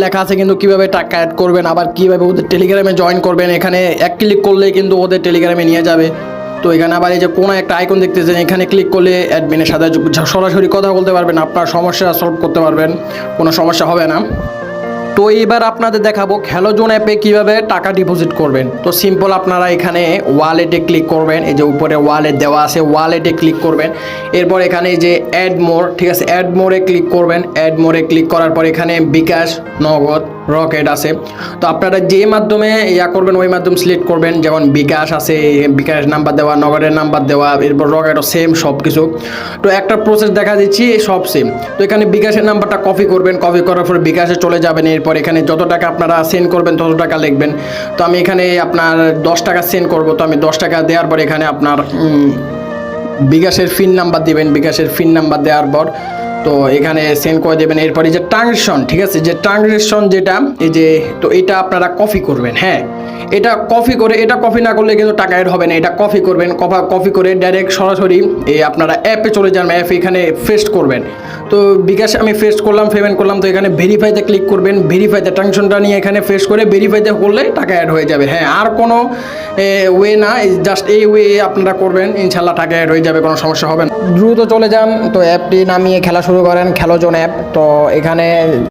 লেখা আছে কিন্তু কিভাবে টাকা অ্যাড করবেন, আবার কিভাবে ওদের টেলিগ্রামে জয়েন করবেন। এখানে এক ক্লিক করলে কিন্তু ওদের টেলিগ্রামে নিয়ে যাবে। তো এখানে আবার এই যে কোনো একটা আইকন দেখতেছেন, এখানে ক্লিক করলে অ্যাডমিনের সাথে সরাসরি কথা বলতে পারবেন, আপনার সমস্যা সলভ করতে পারবেন, কোনো সমস্যা হবে না। তো এবার আপনাদের দেখাবো খেলোজোন অ্যাপে কিভাবে টাকা ডিপোজিট করবেন। তো সিম্পল, আপনারা এখানে ওয়ালেটে ক্লিক করবেন, এই যে উপরে ওয়ালেট দেওয়া আছে, ওয়ালেটে ক্লিক করবেন। এরপর এখানে এই যে অ্যাড মোর, ঠিক আছে, অ্যাড মোরে ক্লিক করবেন। অ্যাড মোরে ক্লিক করার পর এখানে বিকাশ, নগদ, রকেট আছে। তো আপনারা যে মাধ্যমে করবেন ওই মাধ্যম সিলেক্ট করবেন, যেমন বিকাশ আছে, বিকাশ নাম্বার দেওয়া, নগদের নাম্বার দেওয়া, এরপর রকেটও সেম সব কিছু। তো একটা প্রসেস দেখা দিচ্ছি, সব সেম। তো এখানে বিকাশের নাম্বারটা কপি করবেন, কপি করার পর বিকাশে চলে যাবেন। এরপর এখানে যত টাকা আপনারা সেন্ড করবেন তত টাকা লিখবেন। তো আমি এখানে আপনার 10 টাকা সেন্ড করব, তো আমি 10 টাকা দেওয়ার পর এখানে আপনার বিকাশের পিন নাম্বার দিবেন। বিকাশের পিন নাম্বার দেওয়ার পর তো এখানে সেন্ড করে দেবেন। এরপর এই যে ট্রানজেকশন, ঠিক আছে, যে ট্রানজেকশন যেটা এই যে, তো এটা আপনারা কপি করবেন। হ্যাঁ, এটা কপি করে, এটা কপি না করলে কিন্তু টাকা অ্যাড হবে না। এটা কপি করবেন, কপি করে ডাইরেক্ট সরাসরি এই আপনারা অ্যাপে চলে যান, অ্যাপে এখানে পেস্ট করবেন। তো বিকাশে আমি পেস্ট করলাম, পেমেন্ট করলাম। তো এখানে ভেরিফাইতে ক্লিক করবেন, ভেরিফাইতে ট্রানজেকশনটা নিয়ে এখানে পেস্ট করে ভেরিফাইতে করলে টাকা অ্যাড হয়ে যাবে। হ্যাঁ, আর কোনো ওয়ে না, জাস্ট এই ওয়ে আপনারা করবেন, ইনশাল্লাহ টাকা অ্যাড হয়ে যাবে, কোনো সমস্যা হবে না। দ্রুত চলে যান, তো অ্যাপটি নামিয়ে খেলা শুরু করেন, খেলোজোন অ্যাপ। তো এখানে